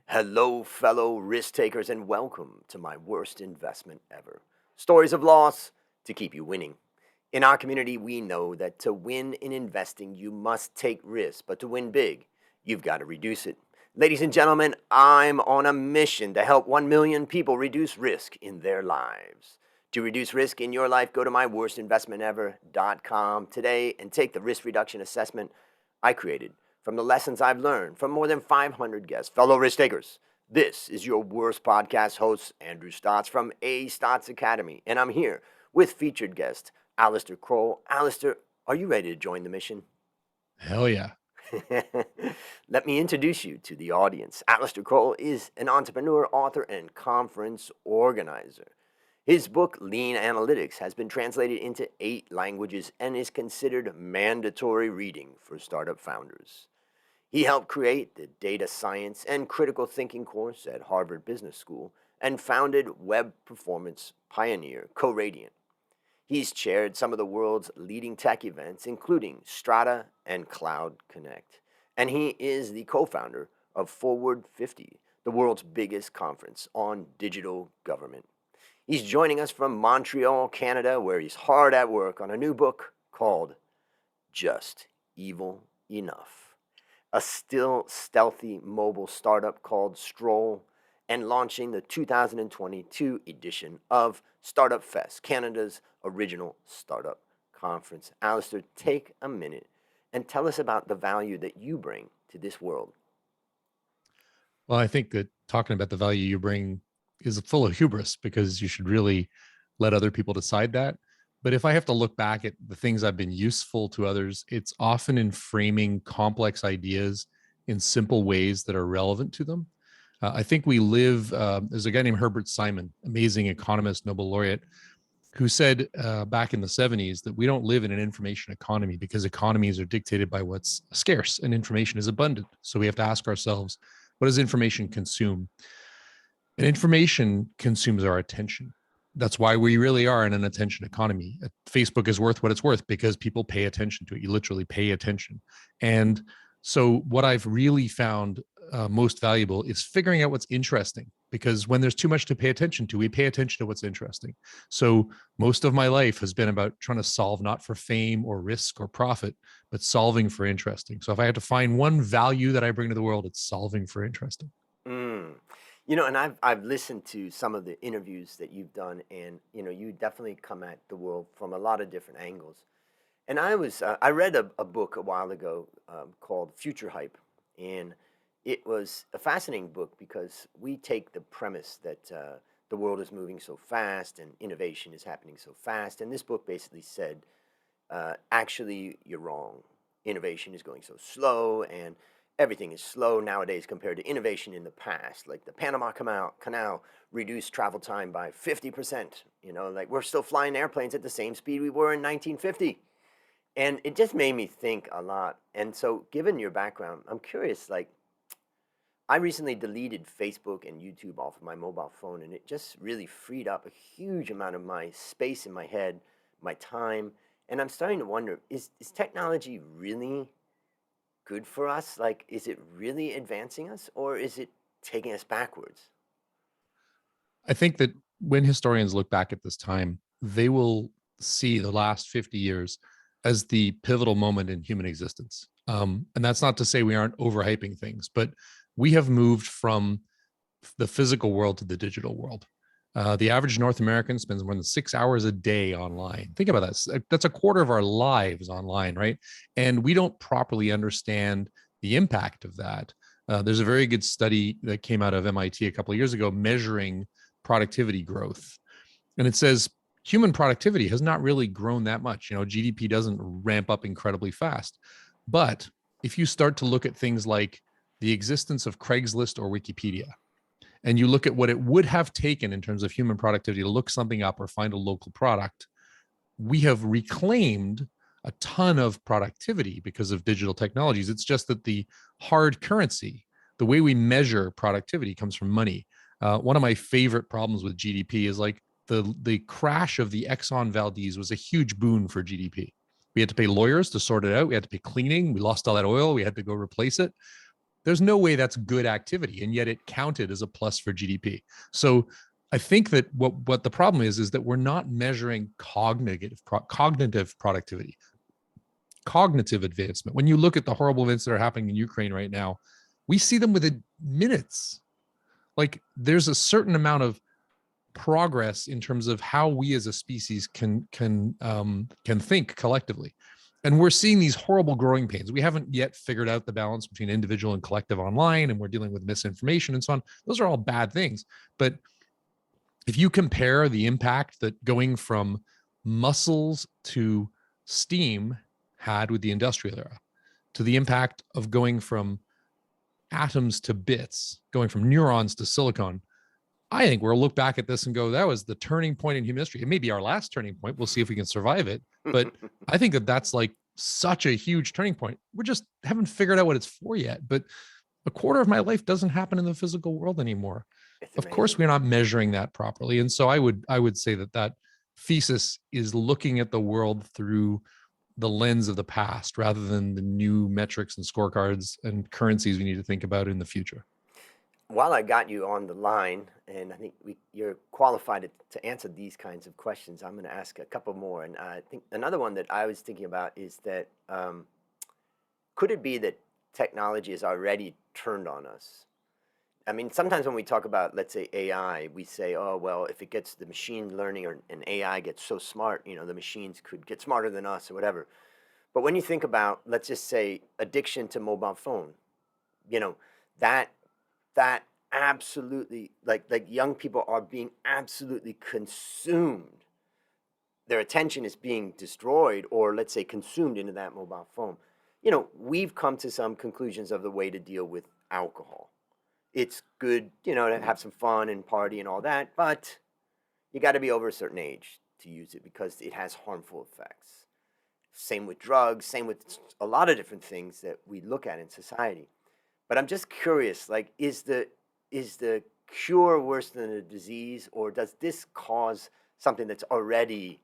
Hello, fellow risk takers, and welcome to my worst investment ever. Stories of loss to keep you winning. In our community, we know that to win in investing, you must take risks, but to win big, you've got to reduce it. Ladies and gentlemen, I'm on a mission to help 1 million people reduce risk in their lives. To reduce risk in your life, go to myworstinvestmentever.com today and take the risk reduction assessment I created from the lessons I've learned from more than 500 guests, fellow risk takers. This is your worst podcast host, Andrew Stotz from A Stotz Academy, and I'm here with featured guest Alistair Croll. Alistair, are you ready to join the mission? Hell yeah. Let me introduce you to the audience. Alistair Croll is an entrepreneur, author, and conference organizer. His book, Lean Analytics, has been translated into 8 languages and is considered mandatory reading for startup founders. He helped create the Data Science and Critical Thinking course at Harvard Business School and founded web performance pioneer Kalayjian. He's chaired some of the world's leading tech events, including Strata and Cloud Connect. And he is the co-founder of Forward 50, the world's biggest conference on digital government. He's joining us from Montreal, Canada, where he's hard at work on a new book called Just Evil Enough, a still stealthy mobile startup called Stroll, and launching the 2022 edition of Startup Fest, Canada's original startup conference. Alistair, take a minute and tell us about the value that you bring to this world. Well, I think that talking about the value you bring is full of hubris because you should really let other people decide that. But if I have to look back at the things I've been useful to others, it's often in framing complex ideas in simple ways that are relevant to them. I think we live, there's a guy named Herbert Simon, amazing economist, Nobel laureate, who said back in the 70s that we don't live in an information economy because economies are dictated by what's scarce and information is abundant. So we have to ask ourselves, what does information consume? And information consumes our attention. That's why we really are in an attention economy. Facebook is worth what it's worth because people pay attention to it. You literally pay attention. And so what I've really found most valuable is figuring out what's interesting, because when there's too much to pay attention to, we pay attention to what's interesting. So most of my life has been about trying to solve not for fame or risk or profit, but solving for interesting. So if I had to find one value that I bring to the world, it's solving for interesting. Mm. And I've listened to some of the interviews that you've done, and you definitely come at the world from a lot of different angles. And I read a book a while ago called Future Hype, and it was a fascinating book because we take the premise that the world is moving so fast and innovation is happening so fast, and this book basically said, actually, you're wrong. Innovation is going so slow, and everything is slow nowadays compared to innovation in the past. Like the Panama Canal reduced travel time by 50%. Like we're still flying airplanes at the same speed we were in 1950. And it just made me think a lot. And so, given your background, I'm curious, like, I recently deleted Facebook and YouTube off of my mobile phone, and it just really freed up a huge amount of my space in my head, my time. And I'm starting to wonder, is technology really good for us? Like, is it really advancing us, or is it taking us backwards? I think that when historians look back at this time, they will see the last 50 years as the pivotal moment in human existence. And that's not to say we aren't overhyping things, but we have moved from the physical world to the digital world. The average North American spends more than 6 hours a day online. Think about that. That's a quarter of our lives online, right? And we don't properly understand the impact of that. There's a very good study that came out of MIT a couple of years ago measuring productivity growth. And it says human productivity has not really grown that much. GDP doesn't ramp up incredibly fast. But if you start to look at things like the existence of Craigslist or Wikipedia, and you look at what it would have taken in terms of human productivity to look something up or find a local product, we have reclaimed a ton of productivity because of digital technologies. It's just that the hard currency, the way we measure productivity, comes from money. One of my favorite problems with GDP is like the crash of the Exxon Valdez was a huge boon for GDP. We had to pay lawyers to sort it out. We had to pay cleaning. We lost all that oil. We had to go replace it. There's no way that's good activity, and yet it counted as a plus for GDP. So I think that what the problem is that we're not measuring cognitive productivity, cognitive advancement. When you look at the horrible events that are happening in Ukraine right now, we see them within minutes. Like, there's a certain amount of progress in terms of how we as a species can think collectively. And we're seeing these horrible growing pains. We haven't yet figured out the balance between individual and collective online, and we're dealing with misinformation and so on. Those are all bad things. But if you compare the impact that going from muscles to steam had with the industrial era, to the impact of going from atoms to bits, going from neurons to silicon, I think we'll look back at this and go, that was the turning point in human history. It may be our last turning point. We'll see if we can survive it. But I think that that's like such a huge turning point. We just haven't figured out what it's for yet. But a quarter of my life doesn't happen in the physical world anymore. Of course, we're not measuring that properly. And so I would say that thesis is looking at the world through the lens of the past rather than the new metrics and scorecards and currencies we need to think about in the future. While I got you on the line, and I think you're qualified to answer these kinds of questions, I'm going to ask a couple more. And I think another one that I was thinking about is that could it be that technology is already turned on us? I mean, sometimes when we talk about, let's say, AI, we say, oh, well, if it gets the machine learning or an AI gets so smart, the machines could get smarter than us or whatever. But when you think about, let's just say, addiction to mobile phone, that absolutely, like young people are being absolutely consumed. Their attention is being destroyed, or let's say consumed into that mobile phone. We've come to some conclusions of the way to deal with alcohol. It's good, to have some fun and party and all that, but you got to be over a certain age to use it because it has harmful effects. Same with drugs, same with a lot of different things that we look at in society. But I'm just curious, like, is the cure worse than the disease, or does this cause something that's already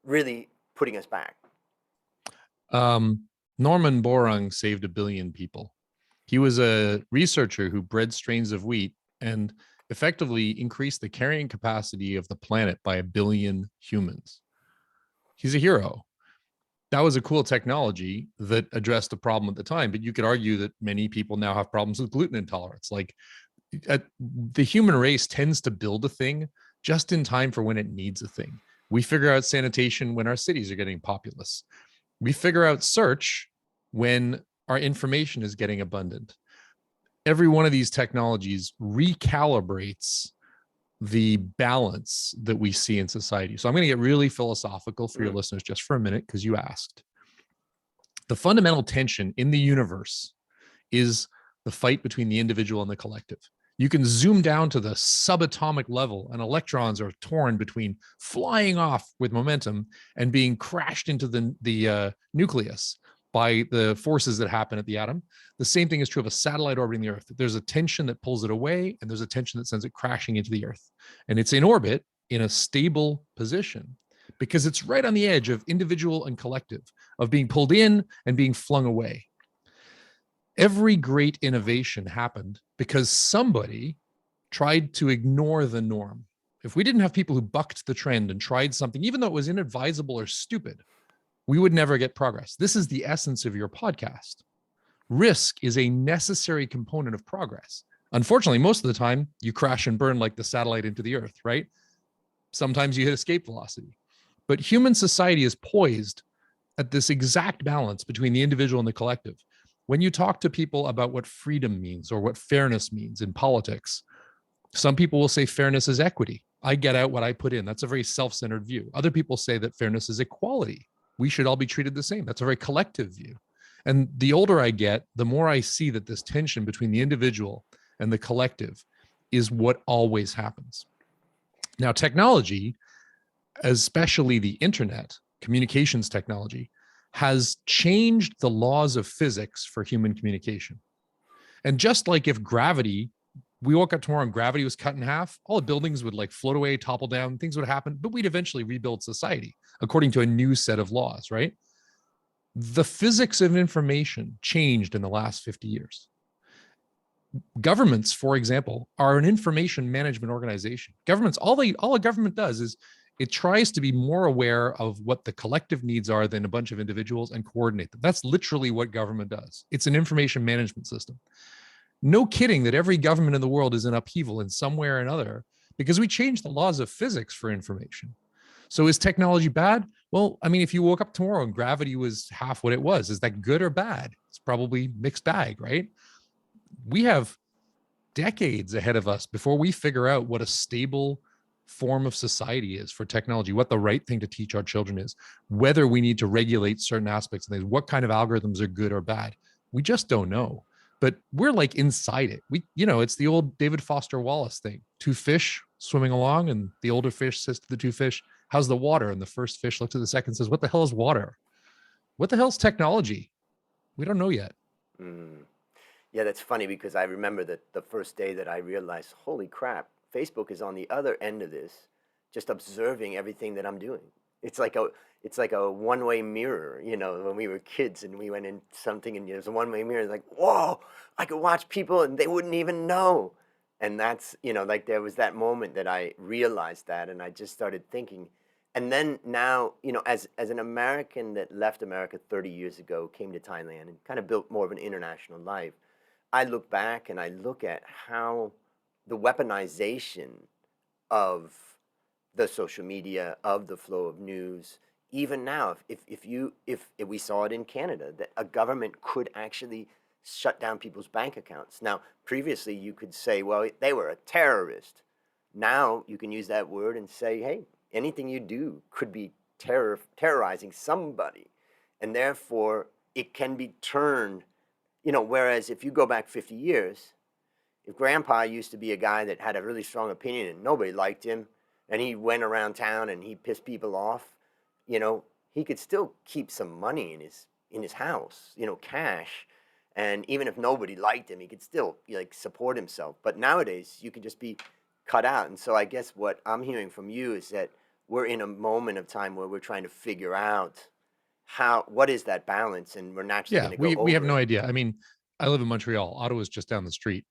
really putting us back? Norman Borlaug saved 1 billion people. He was a researcher who bred strains of wheat and effectively increased the carrying capacity of the planet by 1 billion humans. He's a hero. That was a cool technology that addressed the problem at the time, but you could argue that many people now have problems with gluten intolerance. Like, the human race tends to build a thing just in time for when it needs a thing. We figure out sanitation when our cities are getting populous. We figure out search when our information is getting abundant. Every one of these technologies recalibrates the balance that we see in society. So I'm going to get really philosophical for your listeners just for a minute, because you asked. The fundamental tension in the universe is the fight between the individual and the collective. You can zoom down to the subatomic level, and electrons are torn between flying off with momentum and being crashed into the nucleus by the forces that happen at the atom. The same thing is true of a satellite orbiting the Earth. There's a tension that pulls it away, and there's a tension that sends it crashing into the Earth. And it's in orbit in a stable position because it's right on the edge of individual and collective, of being pulled in and being flung away. Every great innovation happened because somebody tried to ignore the norm. If we didn't have people who bucked the trend and tried something, even though it was inadvisable or stupid, we would never get progress. This is the essence of your podcast. Risk is a necessary component of progress. Unfortunately, most of the time, you crash and burn like the satellite into the Earth, right? Sometimes you hit escape velocity. But human society is poised at this exact balance between the individual and the collective. When you talk to people about what freedom means or what fairness means in politics, some people will say fairness is equity. I get out what I put in. That's a very self-centered view. Other people say that fairness is equality. We should all be treated the same. That's a very collective view. And the older I get, the more I see that this tension between the individual and the collective is what always happens. Now, technology, especially the internet, communications technology, has changed the laws of physics for human communication. And just like if gravity, we woke up tomorrow and gravity was cut in half, all the buildings would like float away, topple down, things would happen, but we'd eventually rebuild society according to a new set of laws, right? The physics of information changed in the last 50 years. Governments, for example, are an information management organization. Governments, all a government does is it tries to be more aware of what the collective needs are than a bunch of individuals and coordinate them. That's literally what government does. It's an information management system. No kidding that every government in the world is in upheaval in some way or another because we changed the laws of physics for information. So is technology bad? Well, I mean, if you woke up tomorrow and gravity was half what it was, is that good or bad? It's probably mixed bag, right? We have decades ahead of us before we figure out what a stable form of society is for technology, what the right thing to teach our children is, whether we need to regulate certain aspects of things, what kind of algorithms are good or bad. We just don't know. But we're like inside it. It's the old David Foster Wallace thing. Two fish swimming along, and the older fish says to the two fish, "How's the water?" And the first fish looks at the second and says, "What the hell is water? What the hell is technology? We don't know yet." Yeah, that's funny because I remember that the first day that I realized, holy crap, Facebook is on the other end of this, just observing everything that I'm doing. It's like a one-way mirror, when we were kids and we went in something and there's a one-way mirror, like, whoa, I could watch people and they wouldn't even know. And that's, like there was that moment that I realized that, and I just started thinking. And then now, as an American that left America 30 years ago, came to Thailand and kind of built more of an international life, I look back and I look at how the weaponization of the social media, of the flow of news, even now, if we saw it in Canada, that a government could actually shut down people's bank accounts. Now, previously you could say, well, they were a terrorist. Now you can use that word and say, hey, anything you do could be terrorizing somebody. And therefore, it can be turned, whereas if you go back 50 years, if Grandpa used to be a guy that had a really strong opinion and nobody liked him, and he went around town and he pissed people off, he could still keep some money in his house, cash. And even if nobody liked him, he could still support himself. But nowadays, you can just be cut out. And so I guess what I'm hearing from you is that we're in a moment of time where we're trying to figure out what is that balance, and we're naturally going to go over we have no it. idea. I mean, I live in Montreal. Ottawa's just down the street.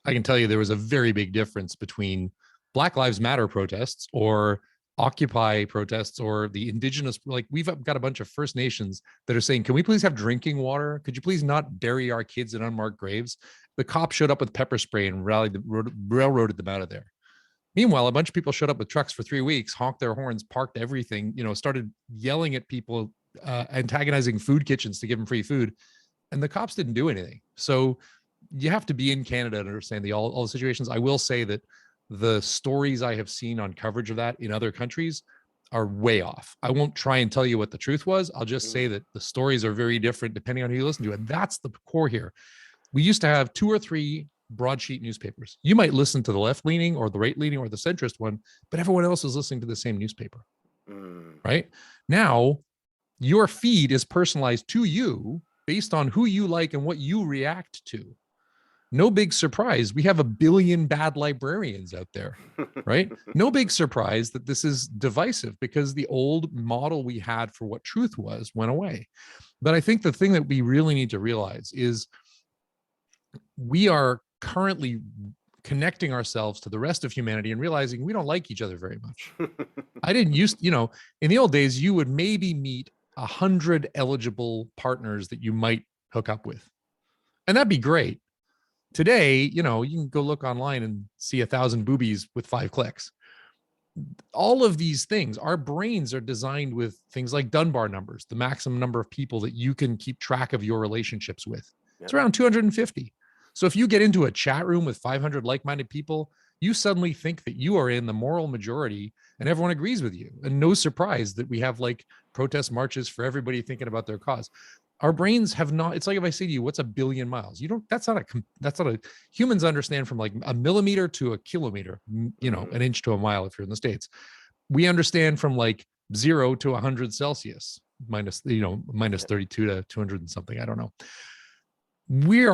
I can tell you there was a very big difference between Black Lives Matter protests or Occupy protests or the indigenous, like we've got a bunch of First Nations that are saying, can we please have drinking water? Could you please not bury our kids in unmarked graves? The cops showed up with pepper spray and railroaded them out of there. Meanwhile, a bunch of people showed up with trucks for 3 weeks, honked their horns, parked everything, started yelling at people, antagonizing food kitchens to give them free food. And the cops didn't do anything. So you have to be in Canada to understand all the situations. I will say that the stories I have seen on coverage of that in other countries are way off. I won't try and tell you what the truth was. I'll just say that the stories are very different depending on who you listen to. And that's the core here. We used to have 2 or 3 broadsheet newspapers. You might listen to the left-leaning or the right-leaning or the centrist one, but everyone else is listening to the same newspaper. Right? Now, your feed is personalized to you based on who you like and what you react to. No big surprise. We have 1 billion bad librarians out there, right? No big surprise that this is divisive because the old model we had for what truth was went away. But I think the thing that we really need to realize is we are currently connecting ourselves to the rest of humanity and realizing we don't like each other very much. I didn't used, in the old days, you would maybe meet 100 eligible partners that you might hook up with. And that'd be great. Today, you can go look online and see 1,000 boobies with 5 clicks. All of these things, our brains are designed with things like Dunbar numbers, the maximum number of people that you can keep track of your relationships with. It's around 250. So if you get into a chat room with 500 like-minded people, you suddenly think that you are in the moral majority and everyone agrees with you. And no surprise that we have protest marches for everybody thinking about their cause. Our brains have not, it's like if I say to you, what's 1 billion miles? That's not a, humans understand from a millimeter to a kilometer, an inch to a mile if you're in the States. We understand from 0 to 100 Celsius, minus 32 to 200 and something. I don't know. We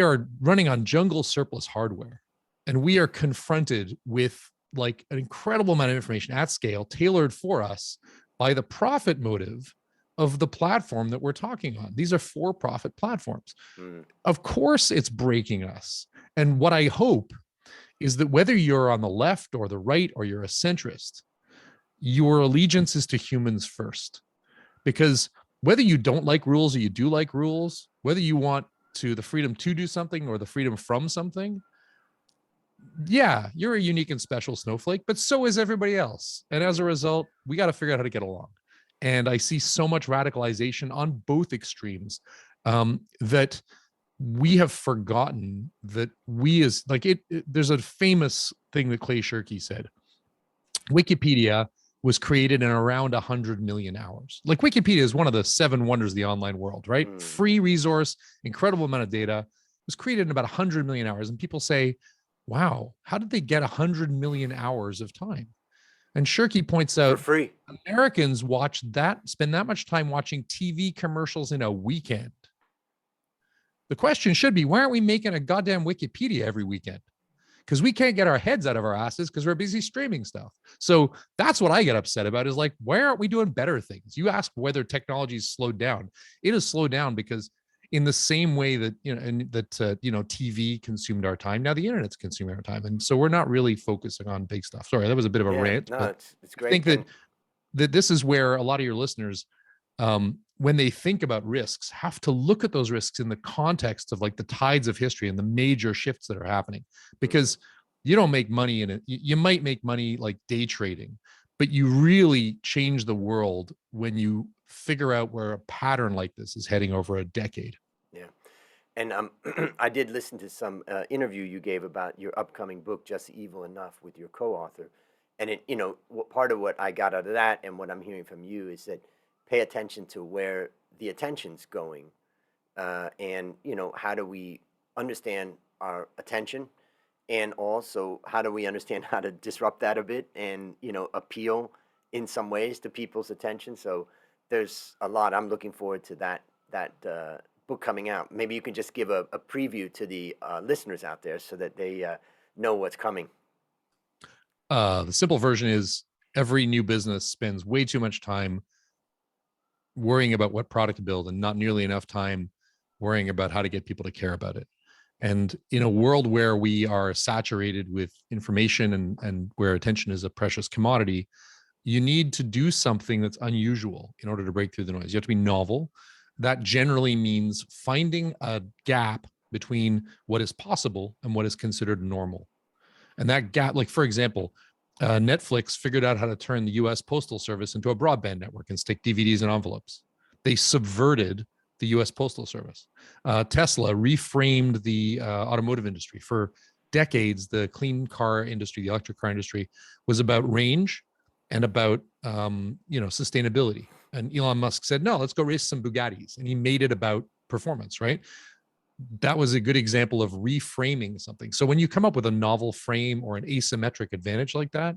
are running on jungle surplus hardware, and we are confronted with an incredible amount of information at scale tailored for us by the profit motive of the platform that we're talking on. These are for-profit platforms. Mm. Of course, it's breaking us. And what I hope is that whether you're on the left or the right or you're a centrist, your allegiance is to humans first. Because whether you don't like rules or you do like rules, whether you want to the freedom to do something or the freedom from something, yeah, you're a unique and special snowflake, but so is everybody else. And as a result, we got to figure out how to get along. And I see so much radicalization on both extremes that we have forgotten that we as like there's a famous thing that Clay Shirky said. Wikipedia was created in around 100 million hours. Like Wikipedia is one of the 7 wonders of the online world, right? Free resource, incredible amount of data. It was created in about 100 million hours. And people say, wow, how did they get 100 million hours of time? And Shirky points out, for free. Americans spend that much time watching TV commercials in a weekend. The question should be, why aren't we making a goddamn Wikipedia every weekend? Because we can't get our heads out of our asses because we're busy streaming stuff. So that's what I get upset about is like, why aren't we doing better things? You ask whether technology is slowed down. It has slowed down because in the same way that, TV consumed our time, now the internet's consuming our time. And so we're not really focusing on big stuff. Sorry, that was a bit of a rant. No, but it's great. I think that this is where a lot of your listeners, when they think about risks, have to look at those risks in the context of like the tides of history and the major shifts that are happening, because you don't make money in it. You might make money like day trading, but you really change the world when you figure out where a pattern like this is heading over a decade. Yeah. And I did listen to some interview you gave about your upcoming book, Just Evil Enough, with your co-author. And part of what I got out of that and what I'm hearing from you is that pay attention to where the attention's going, and how do we understand our attention, and also how do we understand how to disrupt that a bit and appeal in some ways to people's attention. So there's a lot. I'm looking forward to that book coming out. Maybe you can just give a preview to the listeners out there so that they know what's coming. The simple version is every new business spends way too much time worrying about what product to build and not nearly enough time worrying about how to get people to care about it. And in a world where we are saturated with information and where attention is a precious commodity, you need to do something that's unusual in order to break through the noise. You have to be novel. That generally means finding a gap between what is possible and what is considered normal. And that gap, like for example, Netflix figured out how to turn the US Postal Service into a broadband network and stick DVDs in envelopes. They subverted the US Postal Service. Tesla reframed the automotive industry. For decades, the clean car industry, the electric car industry, was about range and about sustainability. And Elon Musk said, no, let's go race some Bugattis. And he made it about performance, right? That was a good example of reframing something. So when you come up with a novel frame or an asymmetric advantage like that,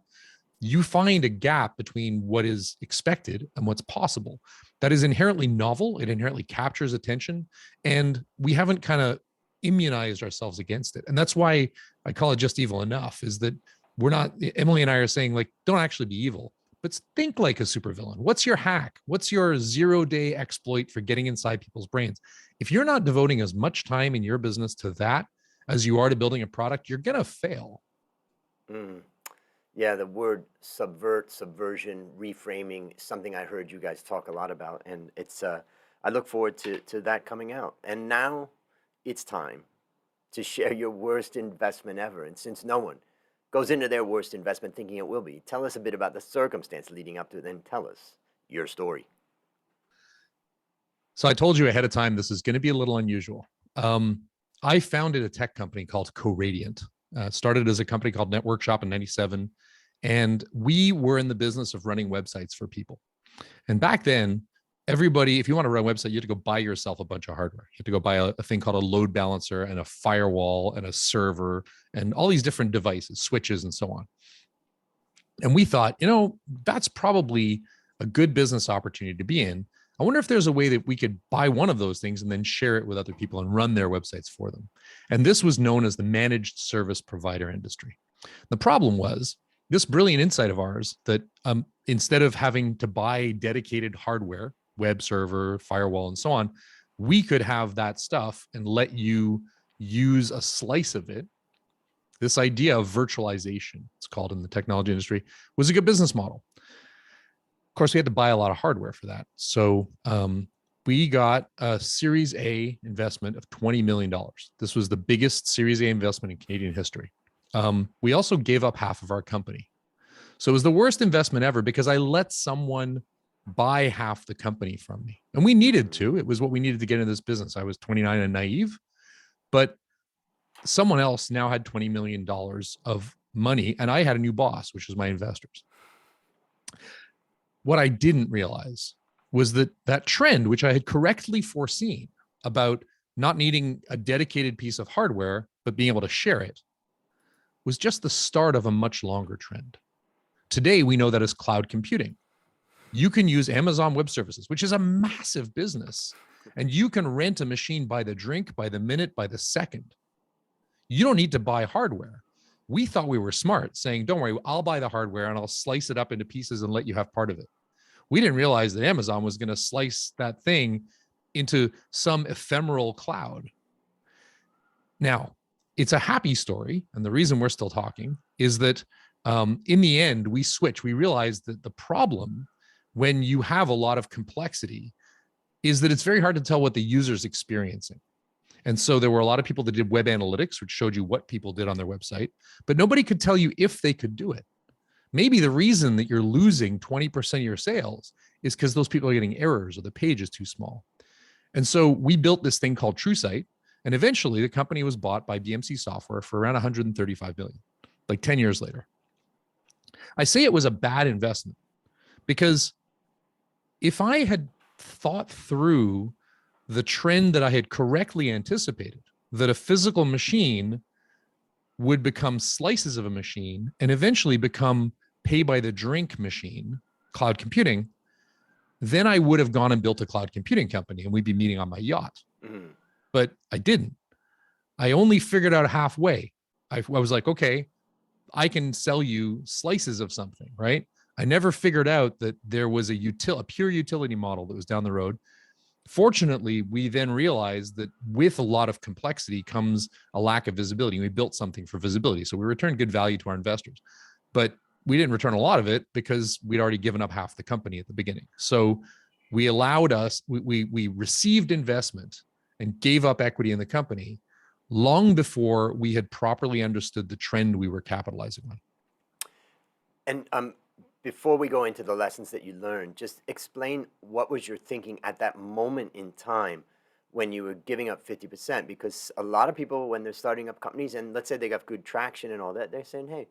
you find a gap between what is expected and what's possible. That is inherently novel. It inherently captures attention. And we haven't kind of immunized ourselves against it. And that's why I call it Just Evil Enough, is that we're not, Emily and I are saying like, don't actually be evil, but think like a supervillain. What's your hack? What's your 0-day exploit for getting inside people's brains? If you're not devoting as much time in your business to that as you are to building a product, you're going to fail. Yeah, the word subvert, subversion, reframing, something I heard you guys talk a lot about. And it's, I look forward to that coming out. And now it's time to share your worst investment ever. And since no one goes into their worst investment thinking it will be, tell us a bit about the circumstance leading up to it, then tell us your story. So I told you ahead of time, this is going to be a little unusual. I founded a tech company called Co-Radiant. Started as a company called Network Shop in 97. And we were in the business of running websites for people. And back then, everybody, if you want to run a website, you had to go buy yourself a bunch of hardware. You had to go buy a thing called a load balancer and a firewall and a server and all these different devices, switches and so on. And we thought, that's probably a good business opportunity to be in. I wonder if there's a way that we could buy one of those things and then share it with other people and run their websites for them. And this was known as the managed service provider industry. The problem was this brilliant insight of ours that instead of having to buy dedicated hardware, web server, firewall, and so on, we could have that stuff and let you use a slice of it. This idea of virtualization, it's called in the technology industry, was a good business model. Of course, we had to buy a lot of hardware for that. So we got a Series A investment of $20 million. This was the biggest Series A investment in Canadian history. We also gave up half of our company. So it was the worst investment ever because I let someone buy half the company from me. And we needed to. It was what we needed to get into this business. I was 29 and naive, but someone else now had $20 million of money, and I had a new boss, which was my investors. What I didn't realize was that trend, which I had correctly foreseen about not needing a dedicated piece of hardware, but being able to share it, was just the start of a much longer trend. Today, we know that as cloud computing. You can use Amazon Web Services, which is a massive business, and you can rent a machine by the drink, by the minute, by the second. You don't need to buy hardware. We thought we were smart, saying, don't worry, I'll buy the hardware and I'll slice it up into pieces and let you have part of it. We didn't realize that Amazon was going to slice that thing into some ephemeral cloud. Now, it's a happy story. And the reason we're still talking is that in the end, we switched. We realized that the problem when you have a lot of complexity is that it's very hard to tell what the user's experiencing. And so there were a lot of people that did web analytics, which showed you what people did on their website, but nobody could tell you if they could do it. Maybe the reason that you're losing 20% of your sales is because those people are getting errors or the page is too small. And so we built this thing called TrueSight, and eventually the company was bought by BMC Software for around 135 billion, like 10 years later. I say it was a bad investment because if I had thought through the trend that I had correctly anticipated, that a physical machine would become slices of a machine and eventually become pay by the drink machine, cloud computing, then I would have gone and built a cloud computing company and we'd be meeting on my yacht. Mm-hmm. But I didn't. I only figured out halfway. I was like, okay, I can sell you slices of something, right? I never figured out that there was a pure utility model that was down the road. Fortunately, we then realized that with a lot of complexity comes a lack of visibility. We built something for visibility. So we returned good value to our investors, but we didn't return a lot of it because we'd already given up half the company at the beginning. So we received investment and gave up equity in the company long before we had properly understood the trend we were capitalizing on. And before we go into the lessons that you learned, just explain what was your thinking at that moment in time when you were giving up 50%? Because a lot of people, when they're starting up companies, and let's say they got good traction and all that, they're saying, hey,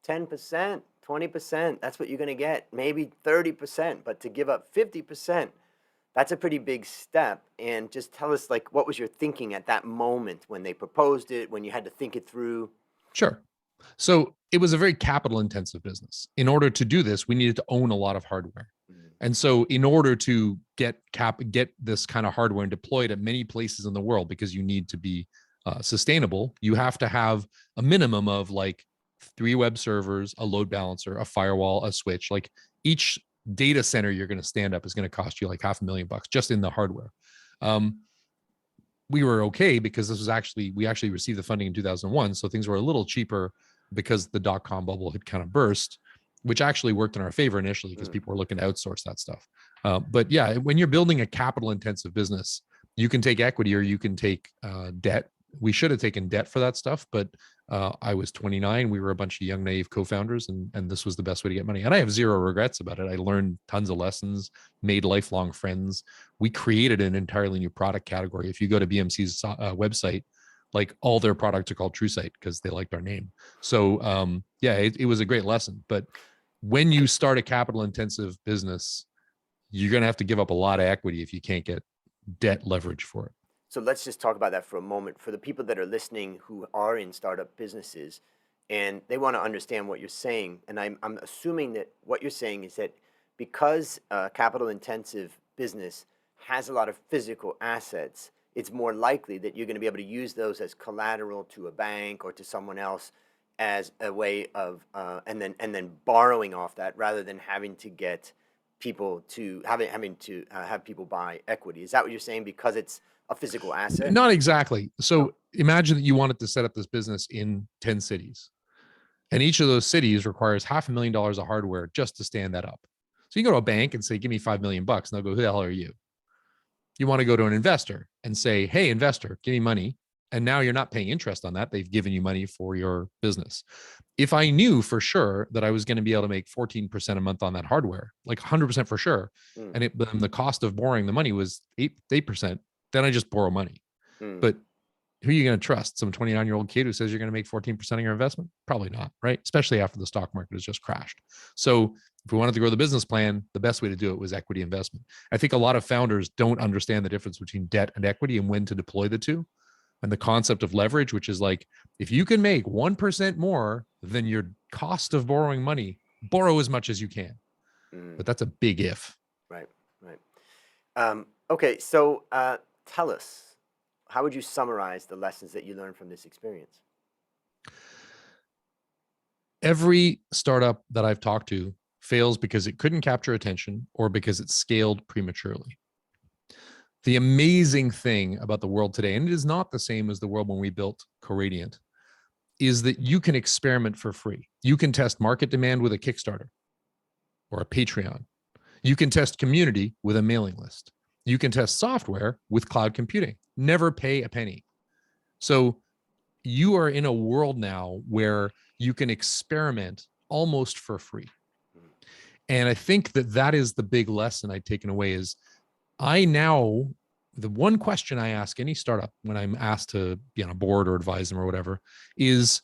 10%, 20%, that's what you're going to get, maybe 30%, but to give up 50%, that's a pretty big step. And just tell us, like, what was your thinking at that moment when they proposed it, when you had to think it through? Sure. So it was a very capital intensive business. In order to do this, we needed to own a lot of hardware. Mm-hmm. And so in order to get this kind of hardware and deploy it at many places in the world, because you need to be sustainable, you have to have a minimum of like 3 web servers, a load balancer, a firewall, a switch. Like each data center you're going to stand up is going to cost you like $500,000 just in the hardware. We were okay because we actually received the funding in 2001. So things were a little cheaper because the dot-com bubble had kind of burst, which actually worked in our favor initially because people were looking to outsource that stuff. But yeah, when you're building a capital intensive business, you can take equity or you can take debt. We should have taken debt for that stuff, but I was 29. We were a bunch of young, naive co-founders, and this was the best way to get money. And I have zero regrets about it. I learned tons of lessons, made lifelong friends. We created an entirely new product category. If you go to BMC's website, like all their products are called TrueSight because they liked our name. So yeah, it was a great lesson. But when you start a capital intensive business, you're going to have to give up a lot of equity if you can't get debt leverage for it. So let's just talk about that for a moment. For the people that are listening who are in startup businesses and they want to understand what you're saying, and I'm assuming that what you're saying is that because a capital intensive business has a lot of physical assets, it's more likely that you're going to be able to use those as collateral to a bank or to someone else as a way of and then borrowing off that rather than having to get people to having to have people buy equity. Is that what you're saying? Because it's a physical asset? Not exactly. No. So imagine that you wanted to set up this business in 10 cities, and each of those cities requires $500,000 of hardware just to stand that up. So you go to a bank and say, give me $5 million, and they'll go, who the hell are you? You want to go to an investor and say, hey, investor, give me money. And now you're not paying interest on that. They've given you money for your business. If I knew for sure that I was going to be able to make 14% a month on that hardware, like 100% for sure, Mm, and the cost of borrowing the money was 8%, then I just borrow money. mm, But who are you going to trust? Some 29-year-old kid who says you're going to make 14% of your investment? Probably not, right? Especially after the stock market has just crashed. So if we wanted to grow the business plan, the best way to do it was equity investment. I think a lot of founders don't understand the difference between debt and equity and when to deploy the two. And the concept of leverage, which is like, if you can make 1% more than your cost of borrowing money, borrow as much as you can. mm. But that's a big if. Right, right. Okay, so tell us, how would you summarize the lessons that you learned from this experience? Every startup that I've talked to fails because it couldn't capture attention or because it scaled prematurely. The amazing thing about the world today, and it is not the same as the world when we built Kalayjian, is that you can experiment for free. You can test market demand with a Kickstarter or a Patreon. You can test community with a mailing list. You can test software with cloud computing. Never pay a penny. So you are in a world now where you can experiment almost for free. And I think that that is the big lesson I've taken away is the one question I ask any startup when I'm asked to be on a board or advise them or whatever is,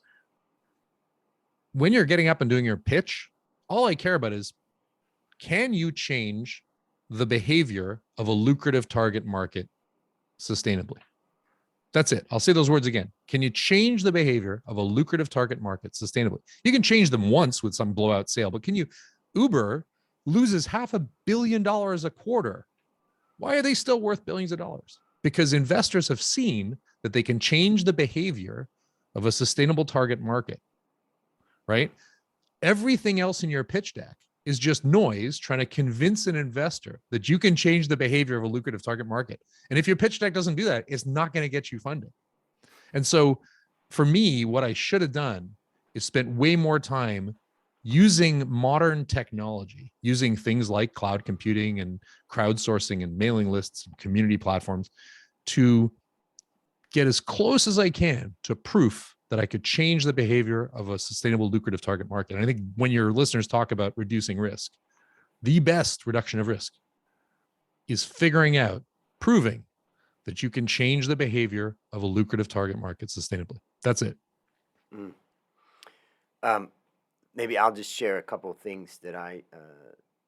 when you're getting up and doing your pitch, all I care about is, can you change the behavior of a lucrative target market sustainably? That's it. I'll say those words again. Can you change the behavior of a lucrative target market sustainably? You can change them once with some blowout sale, but can you? Uber loses $500 million a quarter. Why are they still worth billions of dollars? Because investors have seen that they can change the behavior of a sustainable target market, right? Everything else in your pitch deck is just noise trying to convince an investor that you can change the behavior of a lucrative target market. And if your pitch deck doesn't do that, it's not going to get you funded. And so for me, what I should have done is spent way more time using modern technology, using things like cloud computing and crowdsourcing and mailing lists and community platforms to get as close as I can to proof that I could change the behavior of a sustainable, lucrative target market. And I think when your listeners talk about reducing risk, the best reduction of risk is figuring out, proving that you can change the behavior of a lucrative target market sustainably. That's it. Mm. Maybe I'll just share a couple of things that I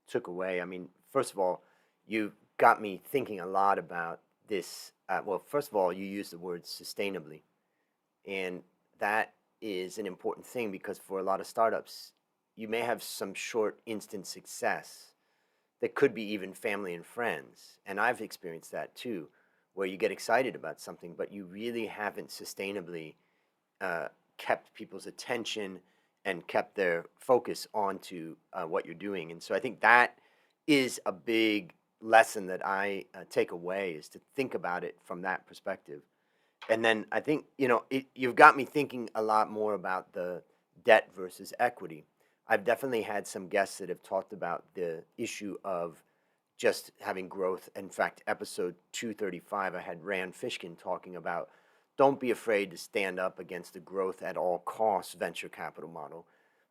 took away. I mean, first of all, you got me thinking a lot about this. Well, first of all, you used the word sustainably. And that is an important thing because for a lot of startups, you may have some short instant success that could be even family and friends. And I've experienced that too, where you get excited about something, but you really haven't sustainably kept people's attention and kept their focus onto what you're doing. And so I think that is a big lesson that I take away, is to think about it from that perspective. And then I think, you've got me thinking a lot more about the debt versus equity. I've definitely had some guests that have talked about the issue of just having growth. In fact, episode 235, I had Rand Fishkin talking about, don't be afraid to stand up against the growth at all costs venture capital model.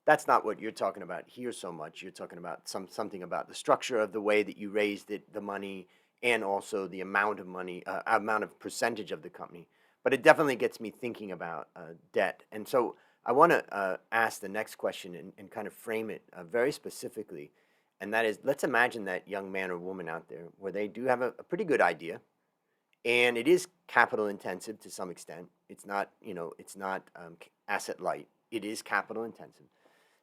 That's not what you're talking about here so much. You're talking about something about the structure of the way that you raised the money, and also the amount of money, amount of percentage of the company. But it definitely gets me thinking about debt. And so I want to ask the next question and kind of frame it very specifically. And that is, let's imagine that young man or woman out there where they do have a pretty good idea, and it is capital intensive to some extent. It's not, asset light. It is capital intensive.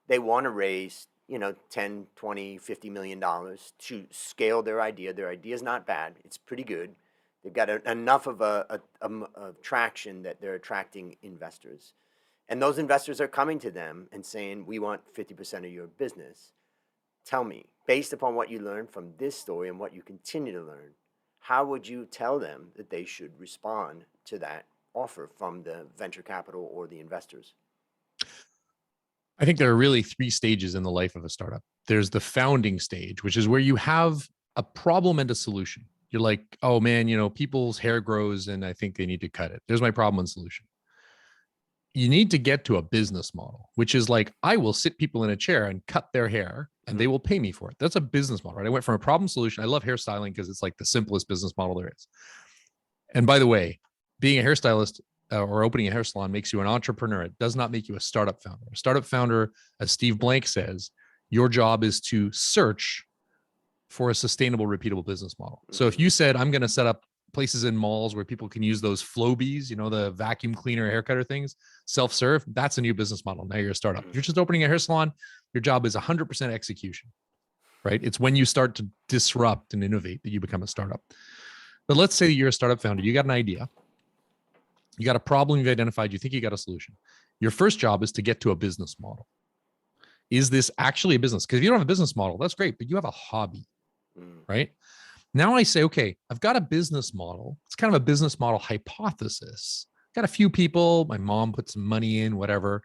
They want to raise, 10, 20, $50 million to scale their idea. Their idea is not bad. It's pretty good. They've got enough of a traction that they're attracting investors. And those investors are coming to them and saying, we want 50% of your business. Tell me, Based upon what you learned from this story and what you continue to learn, how would you tell them that they should respond to that offer from the venture capital or the investors? I think there are really three stages in the life of a startup. There's the founding stage, which is where you have a problem and a solution. You're like, oh man, people's hair grows and I think they need to cut it. There's my problem and solution. You need to get to a business model, which is like, I will sit people in a chair and cut their hair and they will pay me for it. That's a business model, right? I went from a problem solution. I love hairstyling because it's like the simplest business model there is. And by the way, being a hairstylist or opening a hair salon makes you an entrepreneur. It does not make you a startup founder. A startup founder, as Steve Blank says, your job is to search for a sustainable, repeatable business model. So if you said, I'm going to set up places in malls where people can use those Flowbees, the vacuum cleaner, hair cutter things, self-serve, that's a new business model. Now you're a startup. If you're just opening a hair salon, your job is 100% execution, right? It's when you start to disrupt and innovate that you become a startup. But let's say you're a startup founder. You got an idea. You got a problem you've identified. You think you got a solution. Your first job is to get to a business model. Is this actually a business? Because if you don't have a business model, that's great, but you have a hobby, right? Now I say, okay, I've got a business model. It's kind of a business model hypothesis. Got a few people, my mom put some money in, whatever.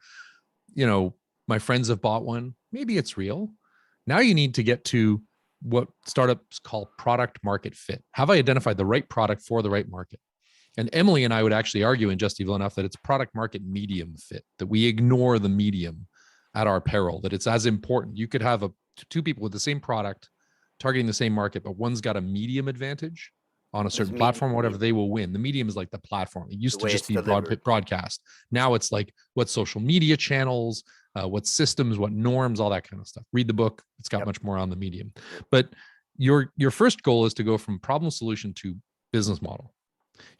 My friends have bought one. Maybe it's real. Now you need to get to what startups call product market fit. Have I identified the right product for the right market? And Emily and I would actually argue in Just Evil Enough that it's product market medium fit, that we ignore the medium at our peril, that it's as important. You could have two people with the same product targeting the same market, but one's got a medium advantage on a certain platform, whatever, they will win. The medium is like the platform. It used to just be broadcast. Now it's like what social media channels, what systems, what norms, all that kind of stuff. Read the book. It's got much more on the medium. But your first goal is to go from problem solution to business model.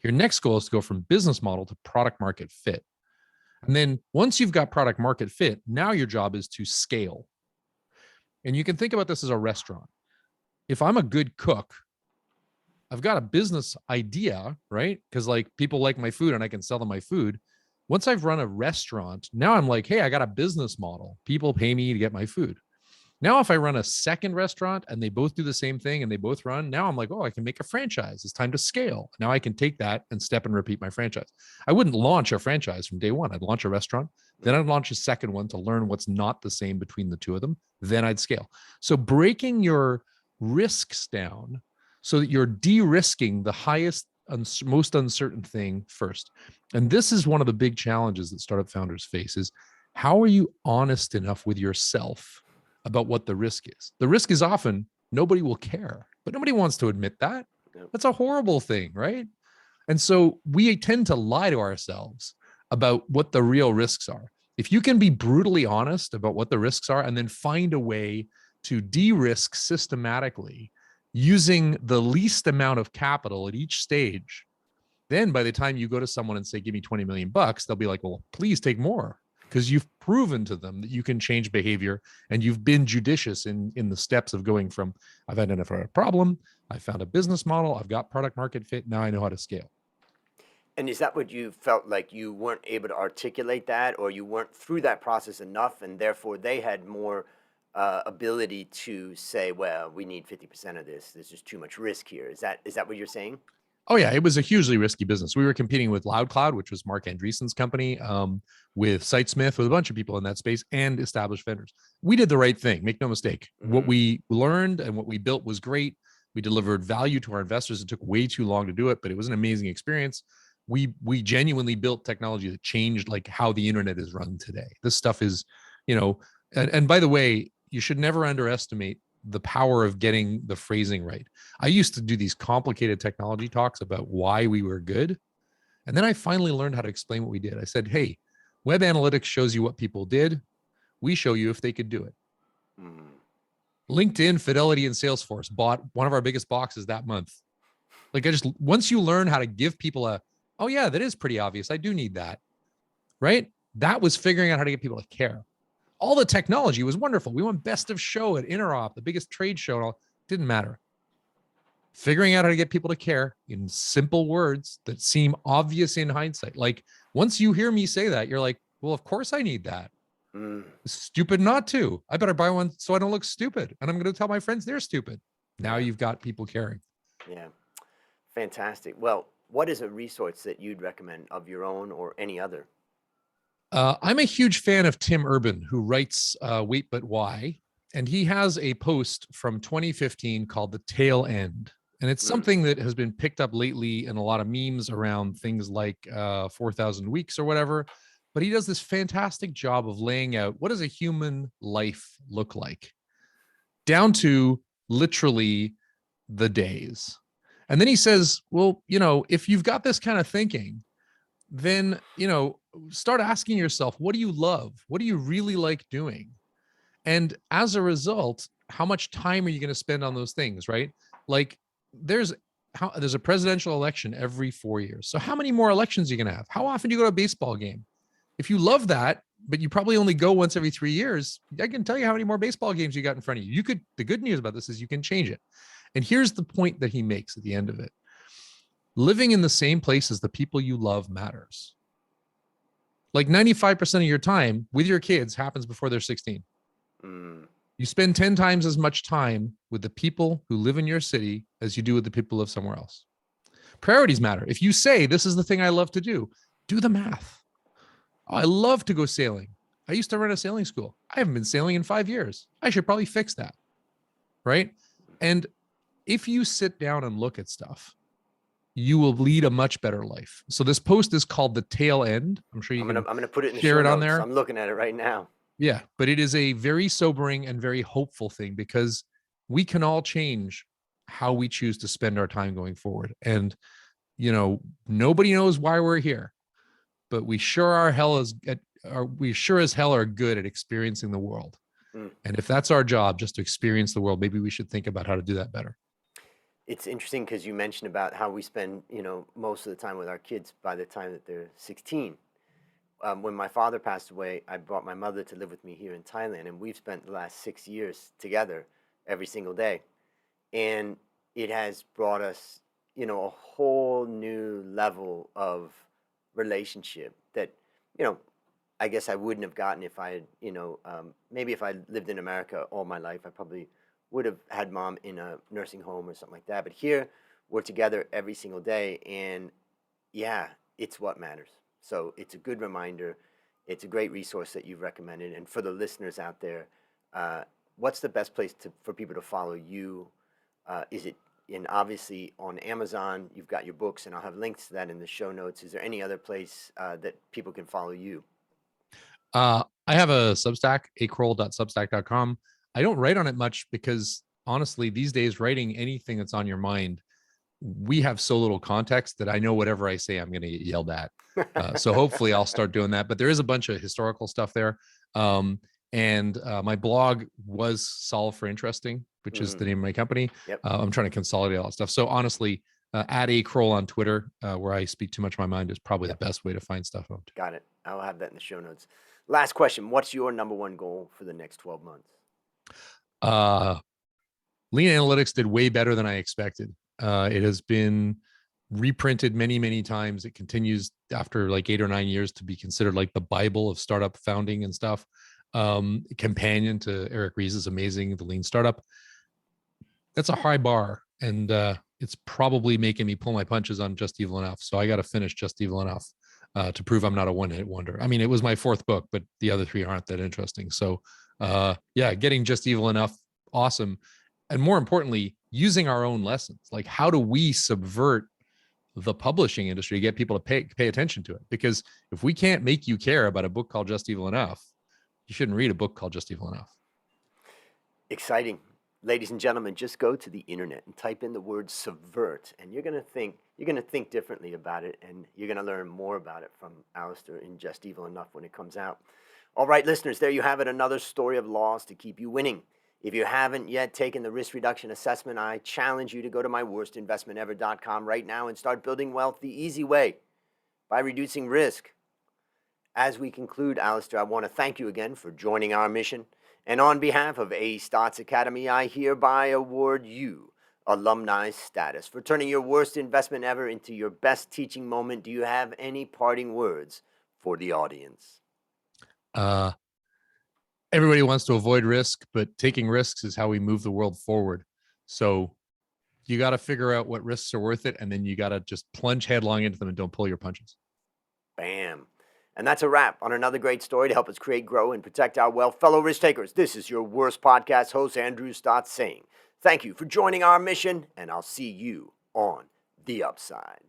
Your next goal is to go from business model to product market fit. And then once you've got product market fit, now your job is to scale. And you can think about this as a restaurant. If I'm a good cook, I've got a business idea, right? Because like people like my food and I can sell them my food. Once I've run a restaurant, now I'm like, hey, I got a business model. People pay me to get my food. Now, if I run a second restaurant and they both do the same thing and they both run, now I'm like, oh, I can make a franchise. It's time to scale. Now I can take that and step and repeat my franchise. I wouldn't launch a franchise from day one. I'd launch a restaurant. Then I'd launch a second one to learn what's not the same between the two of them. Then I'd scale. So breaking your risks down so that you're de-risking the highest, most uncertain thing first. And this is one of the big challenges that startup founders face is how are you honest enough with yourself about what the risk is? The risk is often nobody will care, but nobody wants to admit that. That's a horrible thing, right? And so we tend to lie to ourselves about what the real risks are. If you can be brutally honest about what the risks are and then find a way to de-risk systematically using the least amount of capital at each stage, then by the time you go to someone and say, give me 20 million bucks, they'll be like, well, please take more, because you've proven to them that you can change behavior and you've been judicious in the steps of going from, I've identified a problem, I found a business model, I've got product market fit, now I know how to scale. And is that what you felt like you weren't able to articulate that, or you weren't through that process enough, and therefore they had more ability to say, well, we need 50% of this. There's just too much risk here. Is that what you're saying? Oh yeah, it was a hugely risky business. We were competing with LoudCloud, which was Mark Andreessen's company, with Sitesmith, with a bunch of people in that space, and established vendors. We did the right thing. Make no mistake. What we learned and what we built was great. We delivered value to our investors. It took way too long to do it, but it was an amazing experience. We genuinely built technology that changed like how the internet is run today. This stuff is, and by the way, you should never underestimate the power of getting the phrasing right. I used to do these complicated technology talks about why we were good. And then I finally learned how to explain what we did. I said, hey, web analytics shows you what people did. We show you if they could do it. LinkedIn, Fidelity, and Salesforce bought one of our biggest boxes that month. Like once you learn how to give people oh yeah, that is pretty obvious. I do need that, right? That was figuring out how to get people to care. All the technology was wonderful. We won best of show at Interop, the biggest trade show. And all. Didn't matter. Figuring out how to get people to care in simple words that seem obvious in hindsight. Like once you hear me say that, you're like, well, of course I need that. Mm, Stupid not to. I better buy one so I don't look stupid. And I'm going to tell my friends they're stupid. Now yeah, you've got people caring. yeah. Fantastic. Well, what is a resource that you'd recommend of your own or any other? I'm a huge fan of Tim Urban, who writes Wait But Why. And he has a post from 2015 called The Tail End. And it's Mm, something that has been picked up lately in a lot of memes around things like 4,000 weeks or whatever. But he does this fantastic job of laying out what does a human life look like, down to literally the days. And then he says, well, if you've got this kind of thinking, then, start asking yourself, what do you love? What do you really like doing? And as a result, how much time are you going to spend on those things, right? Like there's there's a presidential election every 4 years. So how many more elections are you going to have? How often do you go to a baseball game? If you love that, but you probably only go once every 3 years, I can tell you how many more baseball games you got in front of you. The good news about this is you can change it. And here's the point that he makes at the end of it. Living in the same place as the people you love matters. Like 95% of your time with your kids happens before they're 16. mm, You spend 10 times as much time with the people who live in your city as you do with the people who live somewhere else. Priorities matter. If you say, this is the thing I love to do the math. Oh, I love to go sailing. I used to run a sailing school. I haven't been sailing in 5 years. I should probably fix that. Right. And if you sit down and look at stuff, you will lead a much better life. So this post is called The Tail End. I'm sure you I'm can gonna put it in the share show it on notes. there. I'm looking at it right now. Yeah, but it is a very sobering and very hopeful thing because we can all change how we choose to spend our time going forward. And nobody knows why we're here, but we sure we sure as hell are good at experiencing the world. Mm. And if that's our job, just to experience the world, maybe we should think about how to do that better. It's interesting because you mentioned about how we spend, most of the time with our kids by the time that they're 16. When my father passed away, I brought my mother to live with me here in Thailand, and we've spent the last 6 years together every single day. And it has brought us, a whole new level of relationship that, you know, I guess I wouldn't have gotten if I had, maybe if I lived in America all my life, I probably would have had mom in a nursing home or something like that. But here, we're together every single day, and yeah, it's what matters. So it's a good reminder. It's a great resource that you've recommended. And for the listeners out there, uh, what's the best place for people to follow you? Is it in obviously on Amazon? You've got your books, and I'll have links to that in the show notes. Is there any other place that people can follow you? I have a Substack, acroll.substack.com. I don't write on it much because honestly, these days, writing anything that's on your mind, we have so little context that I know whatever I say, I'm going to get yelled at. So hopefully I'll start doing that. But there is a bunch of historical stuff there. And my blog was Solve for Interesting, which is Mm, the name of my company. yep, I'm trying to consolidate all that stuff. So honestly, at a Kroll on Twitter, where I speak too much of my mind, is probably the yep, best way to find stuff out. got it. I'll have that in the show notes. Last question. What's your number one goal for the next 12 months? Uh, Lean Analytics did way better than I expected. It has been reprinted many, many times. It continues after like 8 or 9 years to be considered like the Bible of startup founding and stuff. Companion to Eric Ries's amazing The Lean Startup. That's a high bar, and it's probably making me pull my punches on Just Evil Enough. So I got to finish Just Evil Enough to prove I'm not a one-hit wonder. I mean, it was my fourth book, but the other three aren't that interesting. So yeah, getting Just Evil Enough, awesome. And more importantly, using our own lessons. Like, how do we subvert the publishing industry to get people to pay attention to it? Because if we can't make you care about a book called Just Evil Enough, you shouldn't read a book called Just Evil Enough. Exciting. Ladies and gentlemen, just go to the internet and type in the word subvert, and you're going to think differently about it, and you're going to learn more about it from Alistair in Just Evil Enough when it comes out. All right, listeners, there you have it, another story of loss to keep you winning. If you haven't yet taken the risk reduction assessment, I challenge you to go to myworstinvestmentever.com right now and start building wealth the easy way by reducing risk. As we conclude, Alistair, I want to thank you again for joining our mission. And on behalf of A. Stotz Academy, I hereby award you alumni status for turning your worst investment ever into your best teaching moment. Do you have any parting words for the audience? Uh, everybody wants to avoid risk, but taking risks is how we move the world forward. So you got to figure out what risks are worth it, and then you got to just plunge headlong into them and don't pull your punches. Bam. And that's a wrap on another great story to help us create, grow, and protect our wealth. Fellow risk takers, this is your worst podcast host, Andrew Stotz, saying thank you for joining our mission, and I'll see you on the upside.